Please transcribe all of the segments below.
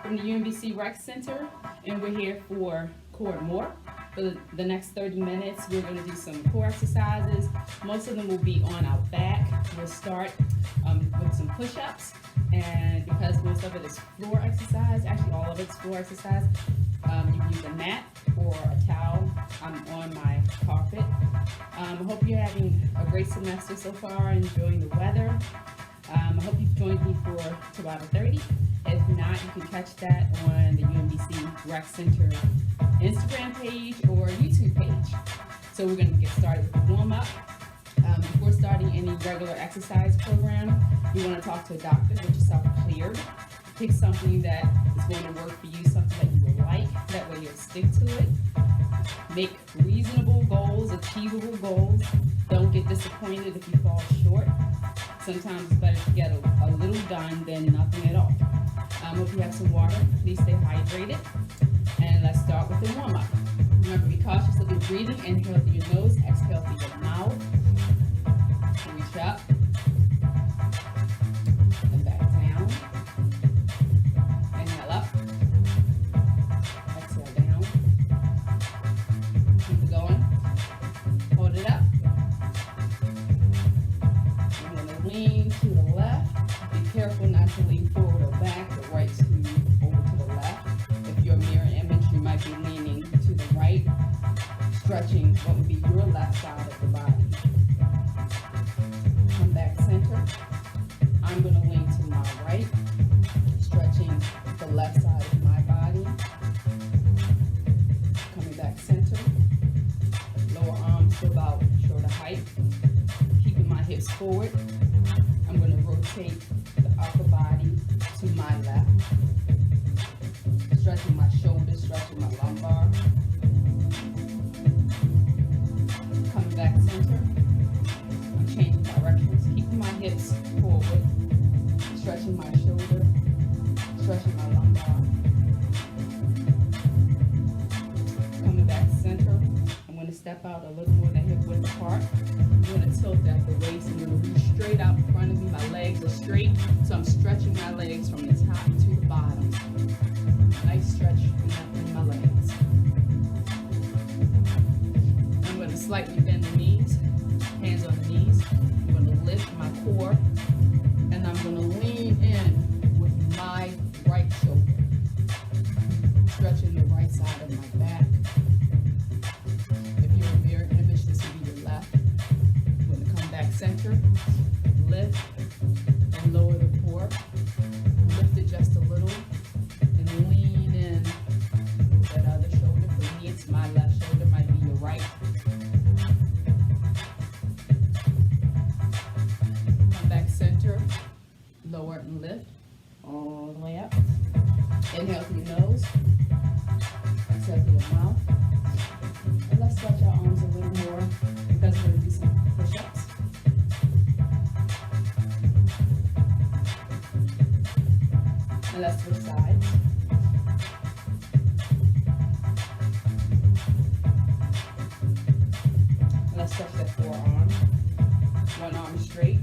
from the UMBC Rec Center, and we're here for Core More. For the next 30 minutes, we're going to do some core exercises. Most of them will be on our back. We'll start with some push-ups, and because most of it is floor exercise, actually all of it's floor exercise, you can use a mat or a towel. I'm on my carpet. I hope you're having a great semester so far, enjoying the weather. I hope you've joined me for Tabata 30. If not, you can catch that on the UMBC Rec Center Instagram page or YouTube page. So we're going to get started with the warm-up. Before starting any regular exercise program, you want to talk to a doctor, get yourself cleared. Pick something that is going to work for you, something that you will like. That way you'll stick to it. Make reasonable goals, achievable goals. Don't get disappointed if you fall short. Sometimes it's better to get a little done than nothing at all. Hope you have some water. Please stay hydrated. And let's start with the warm-up. Remember, be cautious of your breathing. Inhale through your nose, exhale through your mouth. Reach up and back down. Inhale up. Exhale down. Keep it going. Hold it up. I'm going to lean to the left. Be careful not to lean forward or back, or right to over to the left. If you're a mirror image, you might be leaning to the right, stretching what would be your left side of the body. Come back center. I'm going to lean to my right, stretching the left side of my body. Coming back center. Lower arms to about shoulder height. Keeping my hips forward. I'm going to rotate the upper body to my left. Stretching my shoulders, stretching my lumbar. Coming back center. I'm changing directions, keeping my hips forward. Stretching my shoulder, stretching my lumbar. Coming back center. I'm going to step out a little more than hip width apart. I'm going to tilt at the waist. I'm going to reach straight out in front of me. My legs are straight, so I'm stretching my legs from the top to the bottom. Nice stretch in my legs. I'm going to slightly bend the knees, hands on the knees. I'm going to lift my core, and I'm going to lean in with my right shoulder, stretching the right side of my back. If you're a mirror image, this will be your left. I'm going to come back center, lift and lower the core. Lift it just a little and lean in with that other shoulder. For me, it's my left shoulder, might be your right. Come back center, lower and lift all the way up. Inhale through your nose, exhale through your mouth. And let's stretch our arms a little more because we're going to do some push-ups. And let's switch sides. And let's stretch that forearm. One arm straight.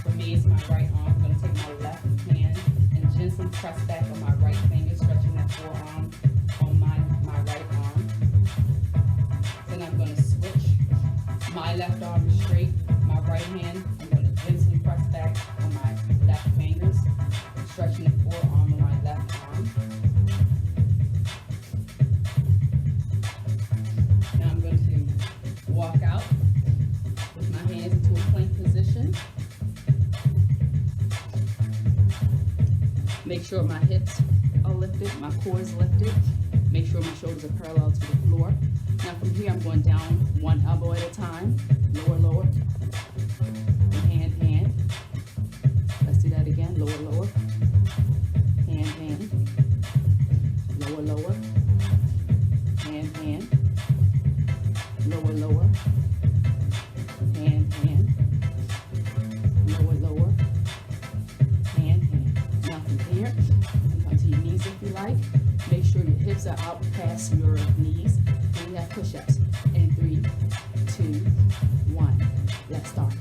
For me, it's my right arm. I'm going to take my left hand and gently press back on my right finger, stretching that forearm on my right arm. Then I'm going to switch. My left arm is straight. My right hand, I'm going to gently press back on my left fingers, stretching the forearm on my left arm. Now I'm going to walk out with my hands into a plank position. Make sure my hips are lifted, my core is lifted. Make sure my shoulders are parallel to the floor. Now from here, I'm going down one elbow at a time. Lower, lower. And hand, hand. Let's do that again. Lower, lower. Hand, hand. Lower, lower. Hand, hand. Lower, lower. Hand, hand. Lower, lower. Hand, hand. Now from here, you can come to your knees if you like. Make sure your hips are out past your knees. And we have push-ups. In 3, 2, 1. Let's start.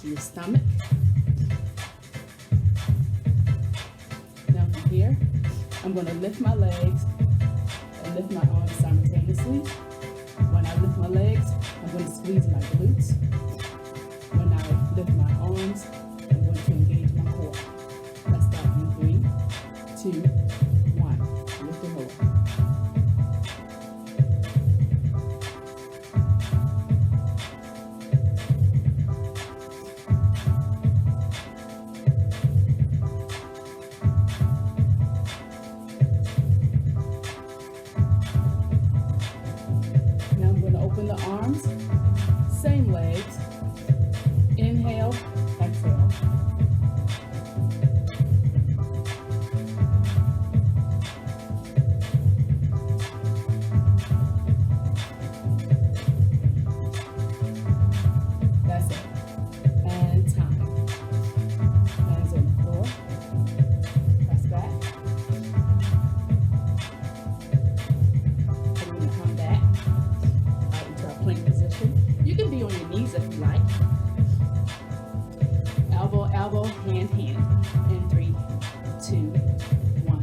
to your stomach. Now from here, I'm going to lift my legs and lift my arms simultaneously. When I lift my legs, I'm going to squeeze my glutes. When I lift my arms, I'm going to engage my core. Let's start in 3, 2, 1. Lift and hold. Now I'm going to open the arms, same legs. Inhale, exhale. That's it. And time. Hands on the floor. Press back. And we're going to come back out into our plank position. You can be on your knees if you like. Elbow, elbow, hand, hand. In 3, 2, 1.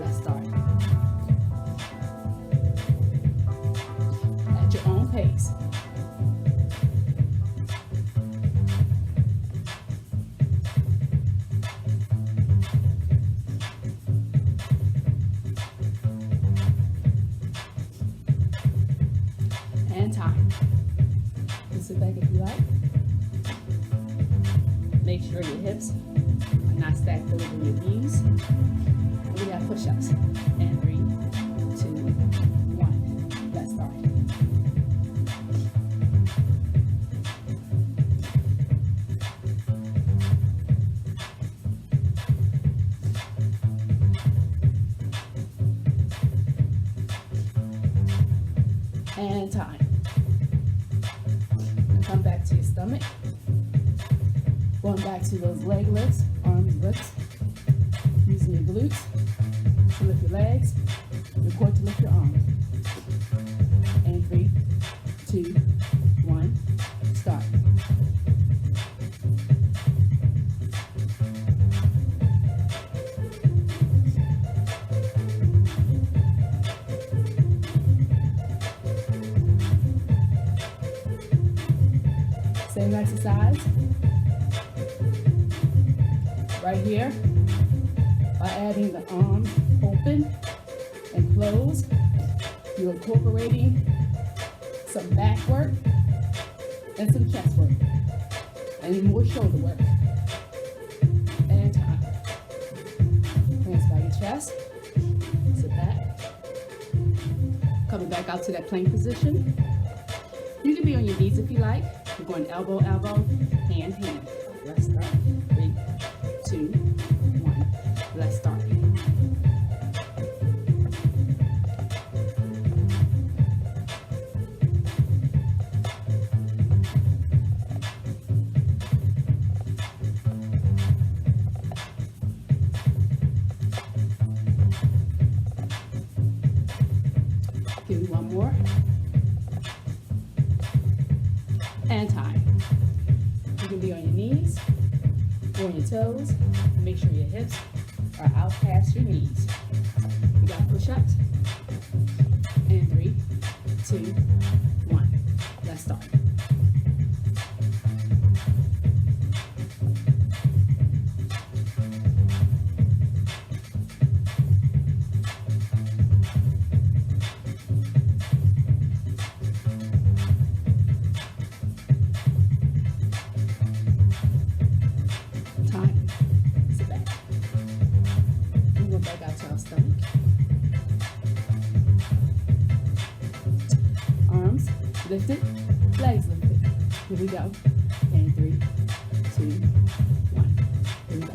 Let's start. At your own pace. And time. You sit back if you like. Make sure your hips are not stacked over your knees. And we got push-ups. And 3, 2, 1. Let's start. And time. And come back to your stomach. Going back to those leg lifts, arms lifts. Using your glutes to lift your legs, your core to lift your arms. And 3, 2, 1, start. Same exercise. Right here, by adding the arms open and close, you're incorporating some back work and some chest work, and more shoulder work. And time. Hands by your chest, sit back. Coming back out to that plank position. You can be on your knees if you like. We're going elbow, elbow, hand, hand. Let's start. 3, 2, 1. Let's start. Give me one more. And time. You can be on your knees or on your toes. Make sure your hips are out past your knees. We got push-ups. And 3, 2, 1. Let's start. Time. Sit back. And go back out to our stomach. Arms lifted, legs lifted. Here we go. And 3, 2, 1. Here we go.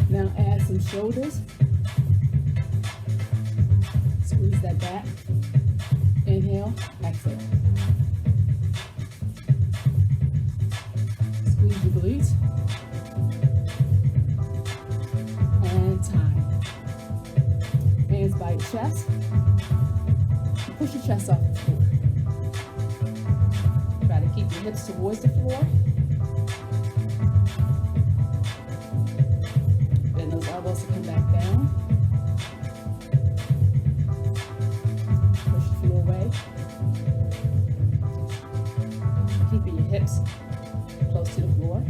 Now add some shoulders. Squeeze that back. Inhale, exhale. chest. Push your chest off the floor. Try to keep your hips towards the floor. Bend those elbows to come back down. Push the floor away. Keeping your hips close to the floor.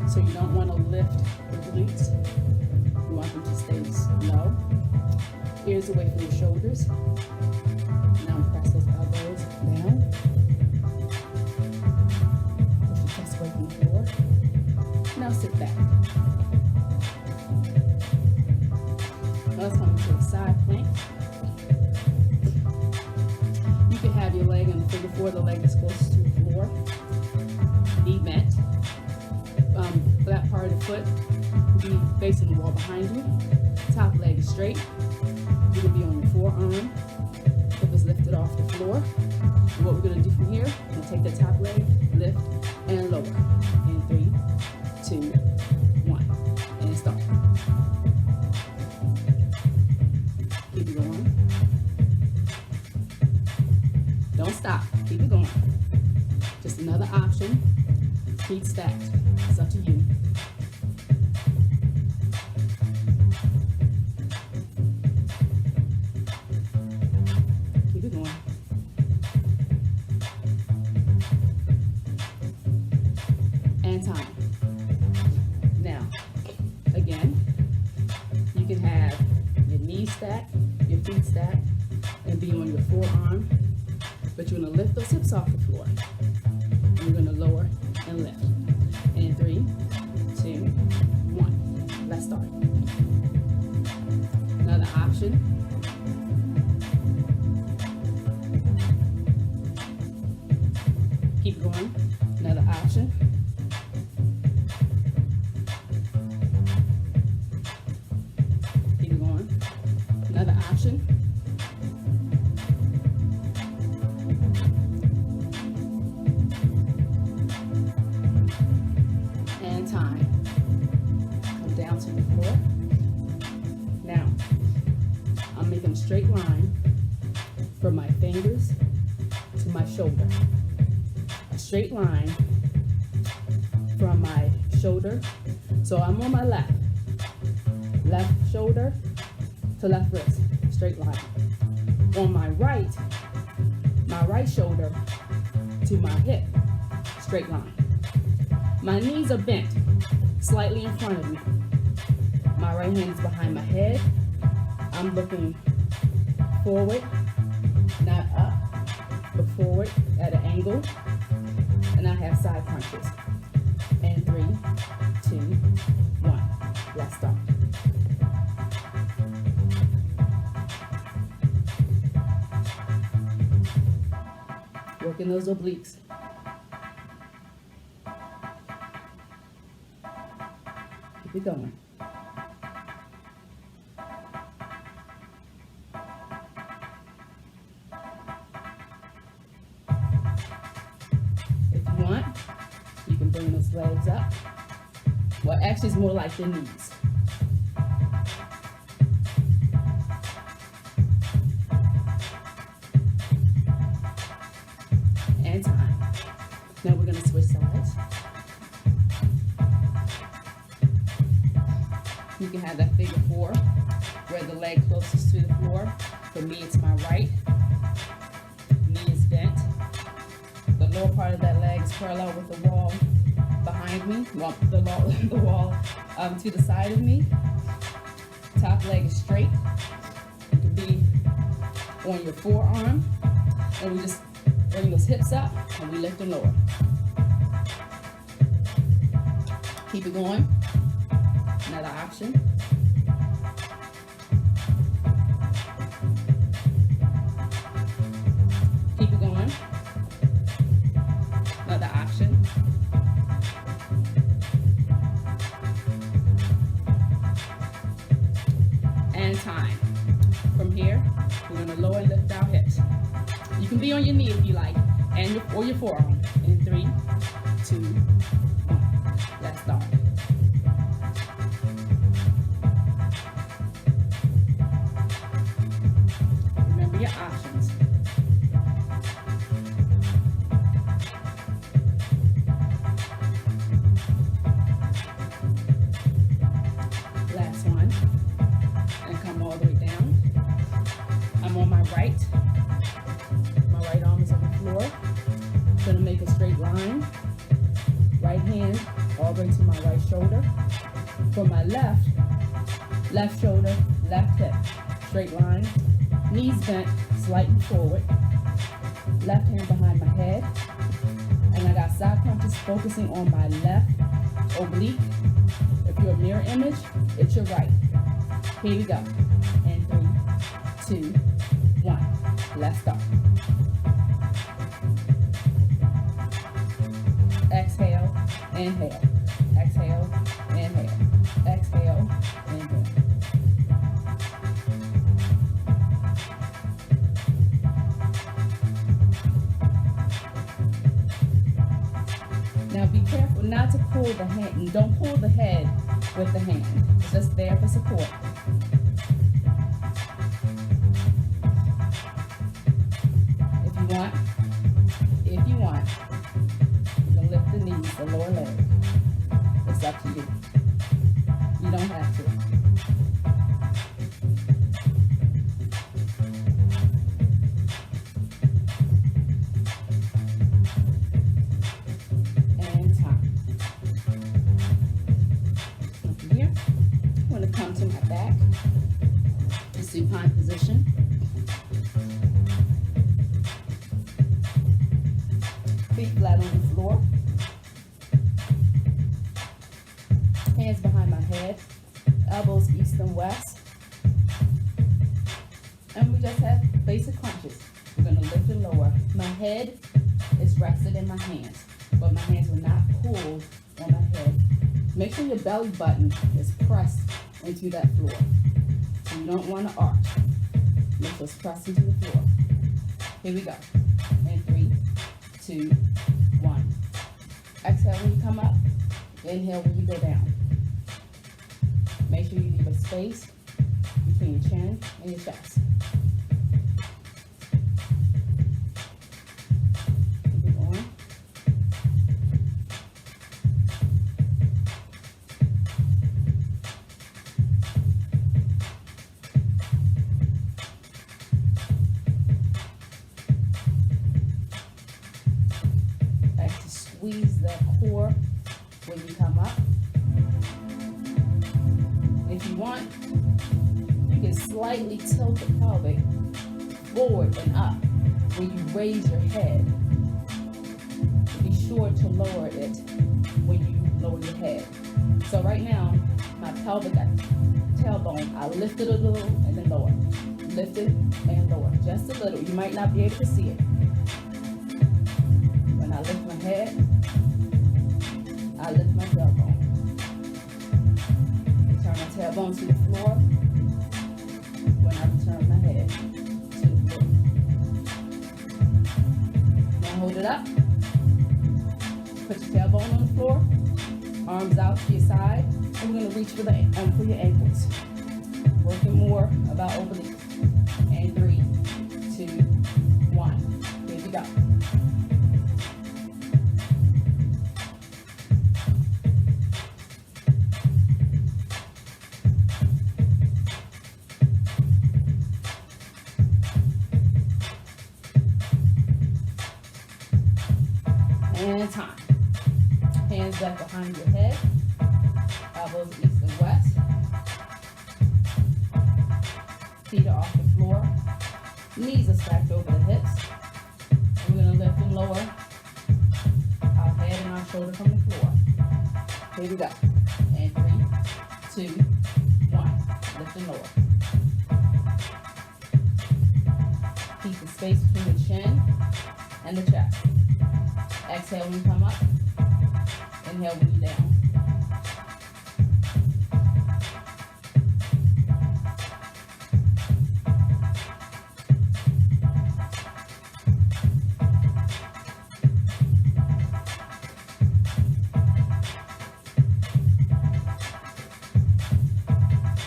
So you don't want to lift the glutes. You want them to stay low. Ears away from your shoulders. Now press those elbows down. Push your chest away from the floor. Now sit back. Now let's come into a side plank. You can have your leg in the figure four. The leg is closest to the floor. Knee bent. Flat part of the foot will be facing the wall behind you. Top leg is straight. You can be on your forearm. Hip is lifted off the floor. And what we're going to do from here, we're going to take the top leg, lift, and lower. In 3, 2, 1. And start. Keep it going. Don't stop. Keep it going. Just another option. Feet stacked. It's up to you. Keep it going. And time. Now, again, you can have your knees stacked, your feet stacked, and be on your forearm, but you're going to lift those hips off the floor. And you're going to lower and lift. In 3, 2, 1. Let's start. Another option. Keep going. Another option. Keep going. Another option. And time. Come down to the floor. Now, I'm making a straight line from my fingers to my shoulder. A straight line from my shoulder. So I'm on my left shoulder to left wrist, straight line. On my right shoulder to my hip, straight line. My knees are bent slightly in front of me. My right hand is behind my head. I'm looking forward, not up, but forward at an angle. And I have side crunches. And 3, 2, 1. Let's start. Working those obliques. Keep it going. If you want, you can bring those legs up. Well, actually, it's more like the knees. And time. Now we're going to switch sides. You can have that figure four, where the leg closest to the floor. For me, it's my right. Knee is bent. The lower part of that leg is parallel with the wall behind me. Well, the wall to the side of me. Top leg is straight. You can be on your forearm, and we just bring those hips up, and we lift and lower. Keep it going. Another option. Keep it going. Another option. And time. From here, we're going to lower and lift our hips. You can be on your knee if you like, or your forearm. In 3, 2, 1. Let's start. Gonna make a straight line. Right hand all the way to my right shoulder. For my left shoulder, left hip. Straight line. Knees bent slightly forward. Left hand behind my head. And I got side crunches focusing on my left oblique. If you're a mirror image, it's your right. Here we go. And 3, 2, 1. Let's go. Exhale, inhale. Exhale, inhale. Exhale, inhale. Now be careful not to pull the hand. Don't pull the head with the hand. It's just there for support. If you want, you can lift the knees, the lower leg. It's up to you. You don't have to. And time. From here, I'm going to come to my back, the supine position. Feet flat on the floor. Hands behind my head. Elbows east and west. And we just have basic crunches. We're going to lift and lower. My head is rested in my hands, but my hands will not pull on my head. Make sure your belly button is pressed into that floor. So you don't want to arch. Make sure it's pressed into the floor. Here we go. And 3, 2, 1. Exhale when you come up. Inhale when you go down. Make sure you leave a space between your chin and your chest. Keep it going. Squeeze that core when you come up. If you want, you can slightly tilt the pelvic forward and up when you raise your head. Be sure to lower it when you lower your head. So right now, my pelvic tailbone, I lift it a little and then lower. Lift it and lower, just a little. You might not be able to see it. When I lift my head, I lift my tailbone. Turn my tailbone to the floor when I return my head to the floor. Now hold it up. Put your tailbone on the floor, arms out to your side, and we're going to reach for your ankles. Working more about oblique. And 3, 2, 1. Here we go. And time. Hands back behind your head. Elbows east and west. Feet are off the floor. Knees are stacked over the hips. We're going to lift and lower our head and our shoulder from the floor. Here we go. And 3, 2, 1. Lift and lower. Keep the space between the chin and the chest. Exhale when you come up. Inhale when you down.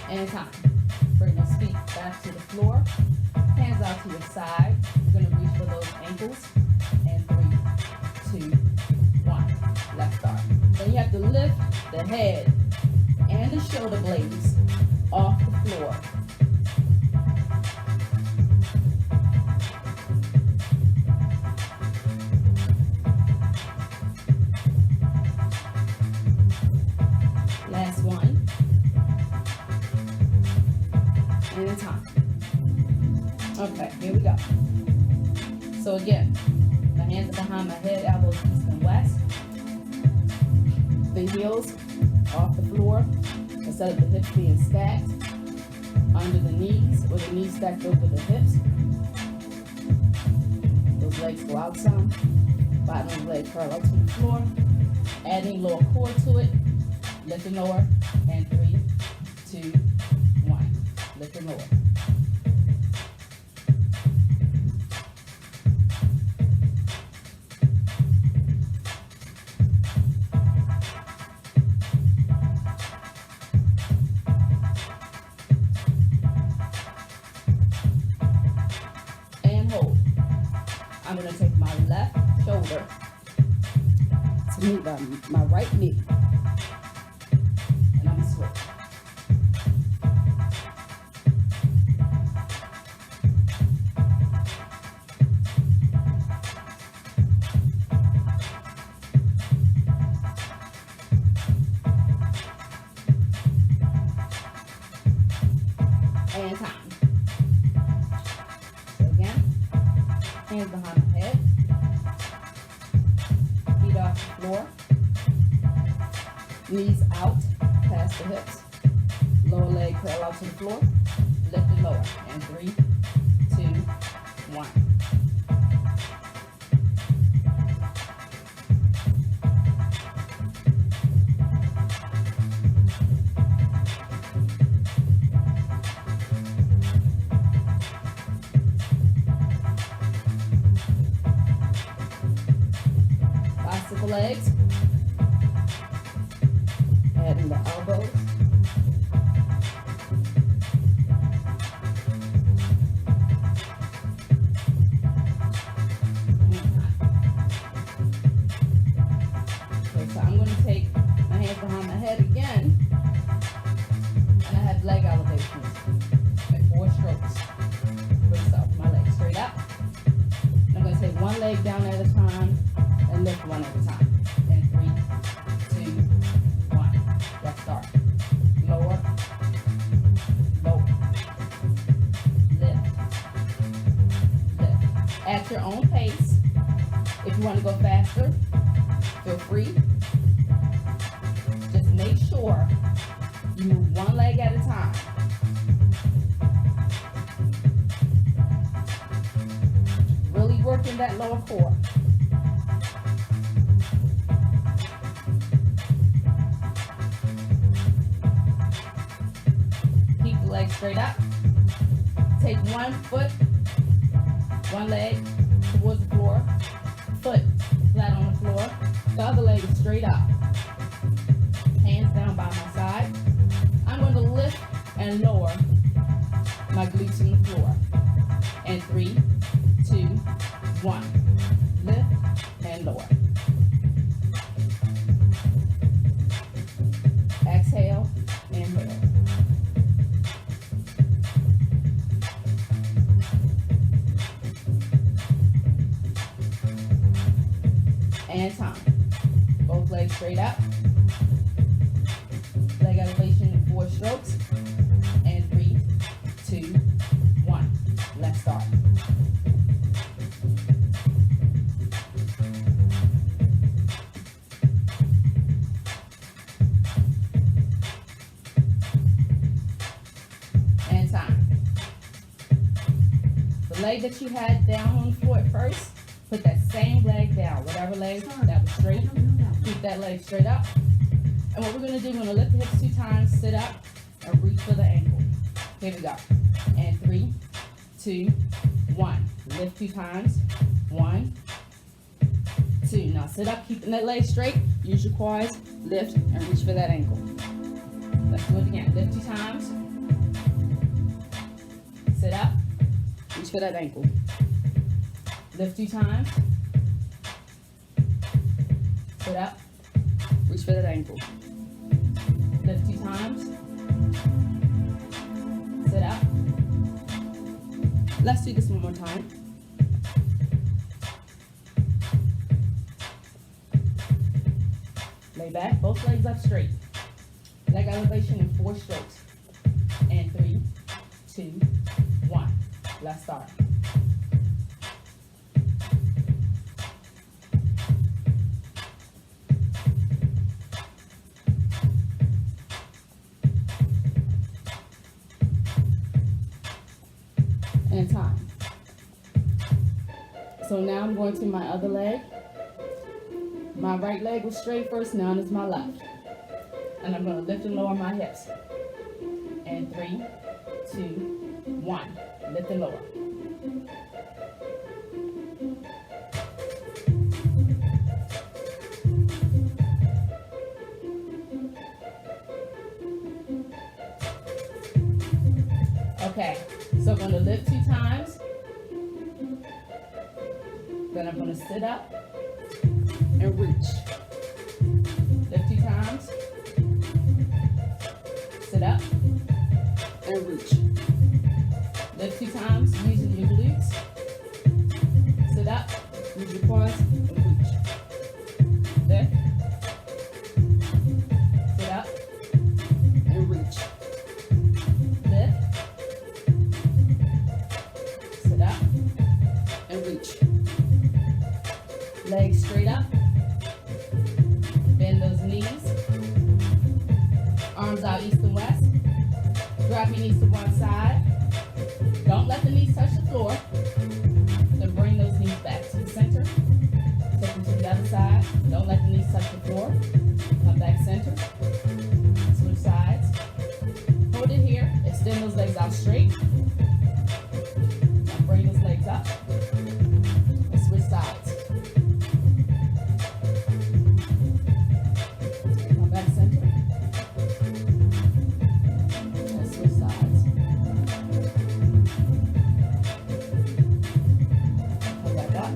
And time. Bring those feet back to the floor. Hands out to your side. We're going to reach for those ankles. And 3, 2, 1. Let's start. Then you have to lift the head and the shoulder blades off the floor. So again, my hands are behind my head, elbows east and west. The heels off the floor instead of the hips being stacked under the knees, or the knees stacked over the hips. Those legs go out some. Bottom of the leg parallel to the floor. Adding lower core to it. Lift and lower. And 3, 2, 1. Lift and lower. And hold. I'm going to take my left shoulder to meet my right knee. And I'm going to switch. And time. So again, hands behind my head. Feet off the floor. Knees out past the hips. Lower leg parallel to the floor. Lift and lower. And 3, 2, 1. Bicycle legs. Adding the elbows. Okay, so I'm going to take my hands behind my head again, and I have leg elevations at 4 strokes. Bring my leg straight up. I'm going to take one leg down at a time and lift one at a time. And 3, 2, 1. Let's start. Lower, lower, lift, lift. At your own pace. If you want to go faster, feel free. Just make sure you move one leg at a time. Really working that lower core. Keep the legs straight up. Take one foot, one leg towards the floor, foot flat on the floor. The other leg is straight up. Hands down by my side. I'm going to lift and lower my glutes on the floor. And 3, 2, 1. Lift and lower. Exhale, inhale. And time. Both legs straight up. Leg elevation in 4 strokes. And 3, 2, 1. Let's start. And time. The leg that you had down on the floor at first, put that same leg down, whatever leg that was straight. Keep that leg straight up. And what we're going to do, we're going to lift the hips 2 times, sit up, and reach for the ankle. Here we go. And 3, 2, 1. Lift 2 times. 1, 2. Now sit up, keeping that leg straight. Use your quads, lift, and reach for that ankle. Let's do it again. Lift 2 times. Sit up, reach for that ankle. Lift 2 times. Sit up. Reach for that ankle. Lift 2 times. Sit up. Let's do this one more time. Lay back, both legs up straight. Leg elevation in 4 strokes. And 3, 2, 1. Let's start. So now I'm going to my other leg. My right leg was straight first, now it's my left. And I'm going to lift and lower my hips. And 3, 2, 1. Lift and lower. Okay, so I'm going to lift 2 times. Then I'm going to sit up and reach. Lift 2 times. Sit up and reach. Lift 2 times using your glutes. Sit up, use your quads, and reach. Lift. Sit up and reach. Lift. Sit up and reach. Legs straight up. Bend those knees. Arms out east and west. Drop your knees to one side. Don't let the knees touch the floor. Then bring those knees back to the center. Take them to the other side. Don't let the knees touch the floor. Come back center. Switch sides. Hold it here. Extend those legs out straight. Now bring those legs up. And switch sides. Come back center. And switch sides. Come back up.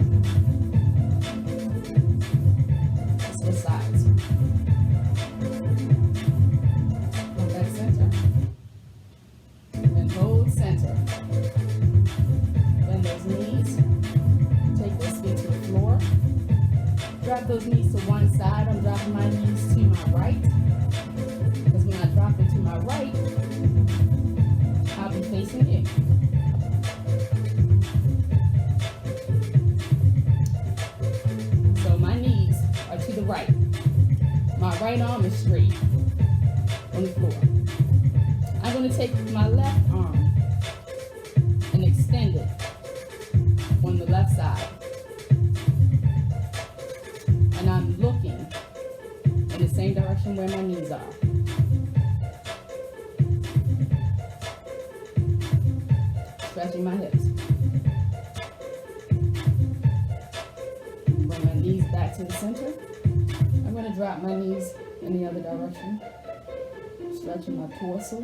And switch sides. Come back center. And hold center. Bend those knees. Take those feet to the floor. Drop those knees to one side. I'm dropping my knees to my right. Because when I drop them to my right, I'll be facing you. So my knees are to the right. My right arm is straight on the floor. I'm going to take my left arm and extend it on the left side. And I'm looking in the same direction where my knees are. Stretching my hips. Bring my knees back to the center. I'm going to drop my knees in the other direction. Stretching my torso,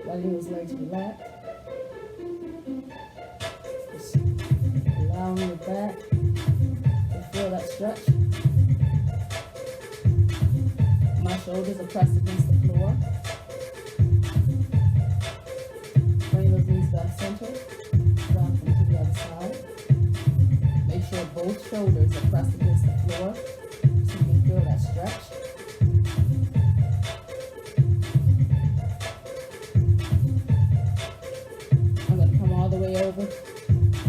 letting those legs relax. Just allowing your back to feel that stretch. My shoulders are pressed against the floor. Bring those knees back center. Drop them to the other side. Make sure both shoulders are pressed against the floor so you can feel that stretch. I'm going to come all the way over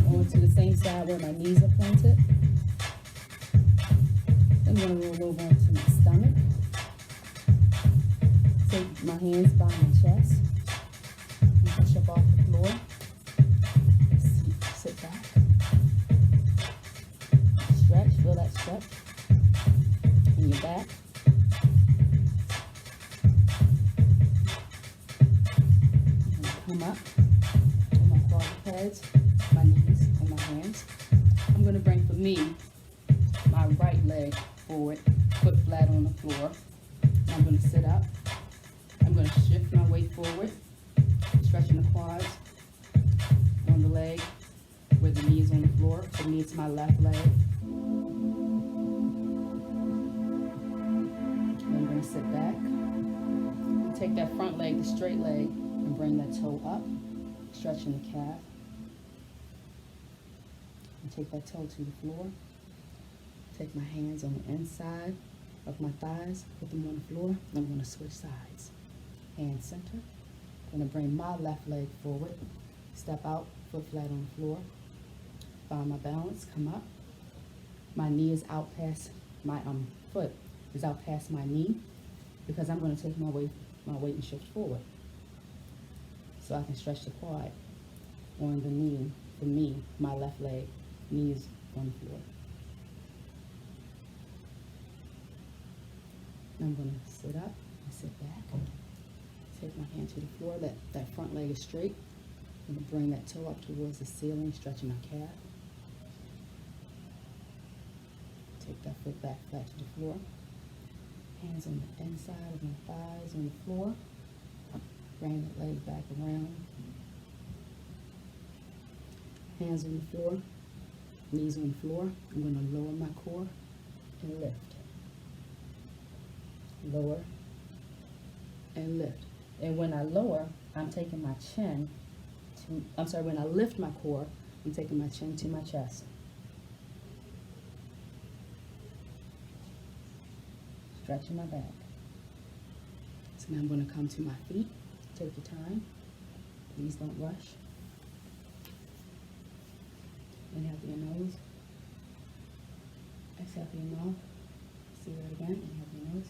onto the same side where my knees are pointed. I'm going to roll over onto my stomach. Take my hands by my chest and push up off the floor. Sit back. Stretch, feel that stretch in your back. Come up on my quadrupeds, my knees, and my hands. I'm going to bring for me my right leg forward, foot flat on the floor. I'm going to sit up. I'm going to shift my weight forward, stretching the quads on the leg where the knee is on the floor. For me, it's my left leg. I'm going to sit back. Take that front leg, the straight leg, and bring that toe up, stretching the calf. And take that toe to the floor. Take my hands on the inside of my thighs, put them on the floor. I'm going to switch sides. Hand center. I'm going to bring my left leg forward. Step out, foot flat on the floor. Find my balance, come up. My knee is out past, my foot is out past my knee because I'm going to take my weight and shift forward. So I can stretch the quad on the knee. For me, my left leg, knee is on the floor. I'm going to sit up and sit back. Take my hand to the floor. That front leg is straight. I'm going to bring that toe up towards the ceiling, stretching my calf. Take that foot back flat to the floor. Hands on the inside of my thighs on the floor. Bring that leg back around. Hands on the floor. Knees on the floor. I'm going to lower my core and lift. Lower and lift. And when I lower, I'm taking my chin to, when I lift my core, I'm taking my chin to my chest. Stretching my back. So now I'm going to come to my feet. Take your time. Please don't rush. Inhale through your nose. Exhale through your mouth. See that again. Inhale through your nose.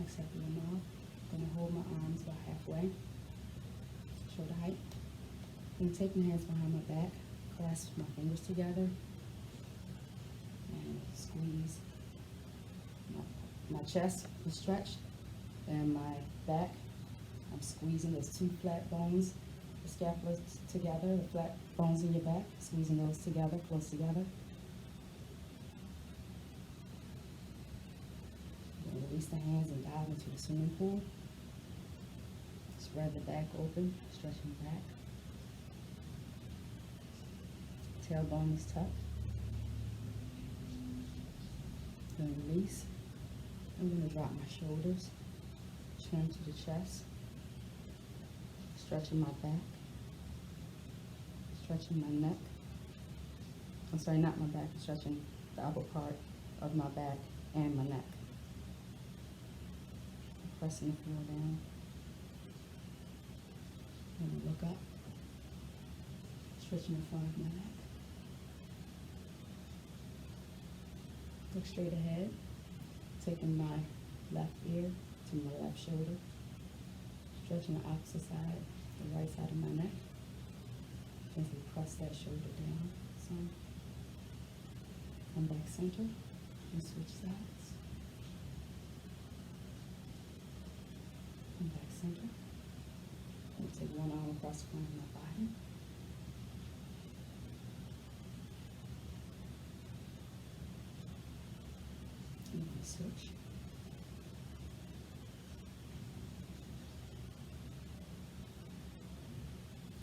Exhale through your mouth. I'm going to hold my arms about halfway. Shoulder height. I'm going to take my hands behind my back. Clasp my fingers together. And squeeze. My chest is stretched. And my back, I'm squeezing those two flat bones, the scapulas together, the flat bones in your back, squeezing those together, close together. Then release the hands and dive into the swimming pool. Spread the back open, stretching the back. Tailbone is tucked. Then release. I'm going to drop my shoulders, chin to the chest, stretching my back, stretching my neck. I'm sorry, not my back, I'm stretching the upper part of my back and my neck. Pressing the floor down. And look up, stretching the front of my neck. Look straight ahead. Taking my left ear to my left shoulder, stretching the opposite side, the right side of my neck. Gently press that shoulder down some. Come back center and switch sides. Come back center. And take one arm across the front of my body. Switch.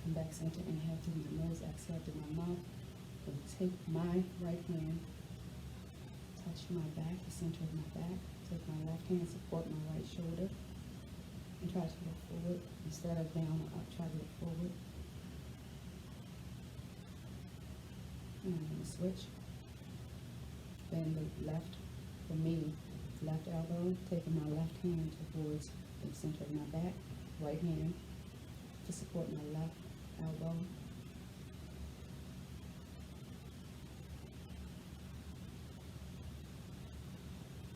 Come back center, inhale through my nose, exhale through my mouth. I'm going to take my right hand, touch my back, the center of my back. Take my left hand, support my right shoulder, and try to look forward. Instead of down or up, try to look forward. And I'm going to switch. Then the left. For me, left elbow, taking my left hand towards the center of my back, right hand to support my left elbow.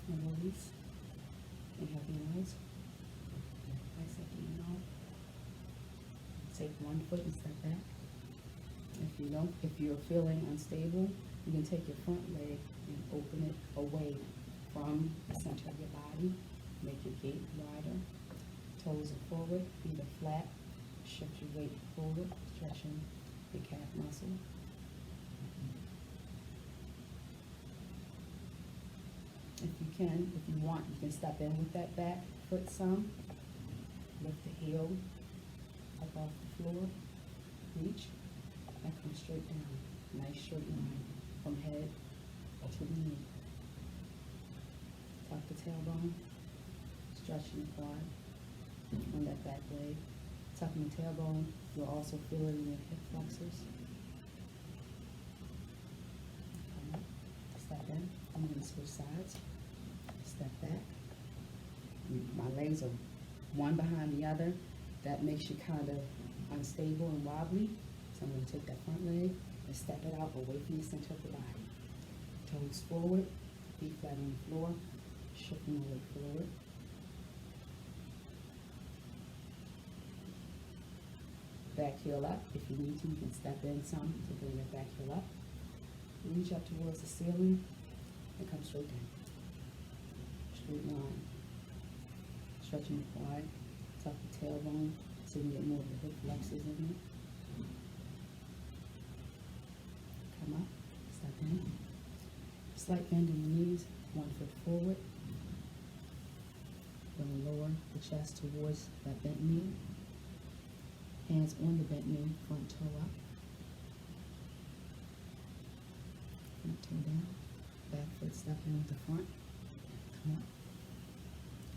And release. Inhale through your nose. Exhale through your mouth. Take one foot and step back. If you're feeling unstable, you can take your front leg and open it away from the center of your body. Make your gait wider. Toes are forward, feet are flat. Shift your weight forward, stretching your calf muscle. If you want, you can step in with that back foot some. Lift the heel up off the floor. Reach. And come straight down. Nice straight line from head to the knee. Tuck the tailbone, stretching the quad on that back leg. Tucking the tailbone, you'll also feel it in your hip flexors. Come up, step in. I'm going to switch sides. Step back. My legs are one behind the other. That makes you kind of unstable and wobbly. So I'm going to take that front leg and step it out away from the center of the body. Toes forward, feet flat on the floor, shifting the weight forward. Back heel up. If you need to, you can step in some to bring your back heel up. Reach up towards the ceiling and come straight down. Straight line. Stretching the quad, tuck the tailbone so you can get more of the hip flexors in there. Come up, step in. Slight bend in the knees, 1 foot forward. Going to lower the chest towards that bent knee. Hands on the bent knee, front toe up. Front toe down. Back foot stepping with the front. Come up.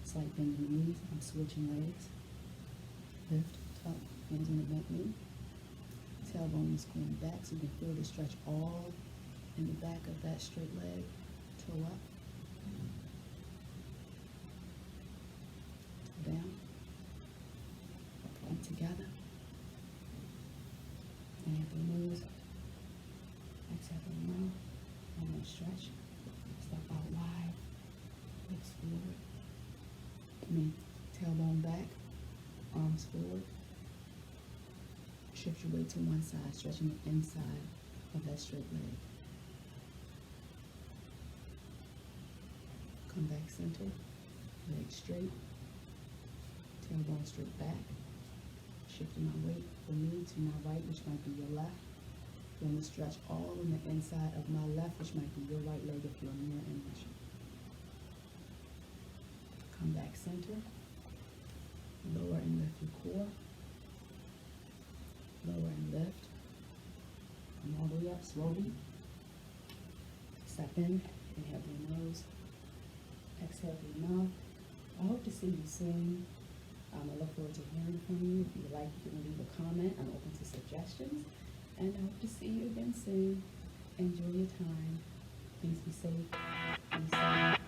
Slight bend in the knees. I'm switching legs. Lift, tuck, hands on the bent knee. Tailbone is going back so you can feel the stretch all in the back of that straight leg. Toe up. Toe down. Feet together. Inhale through the nose. Exhale through the mouth. I'm going to stretch. Step out wide. Hips forward. Tailbone back. Arms forward. Shift your weight to one side, stretching the inside of that straight leg. Come back center. Leg straight. Tailbone straight back. Shifting my weight from me to my right, which might be your left. Going to stretch all on the inside of my left, which might be your right leg if you're near image. Come back center. Lower and lift your core. Lower and lift. Come all the way up slowly. Step in. Inhale through the nose. Exhale through the mouth. I hope to see you soon. I look forward to hearing from you. If you like, you can leave a comment. I'm open to suggestions. And I hope to see you again soon. Enjoy your time. Please be safe. Be safe.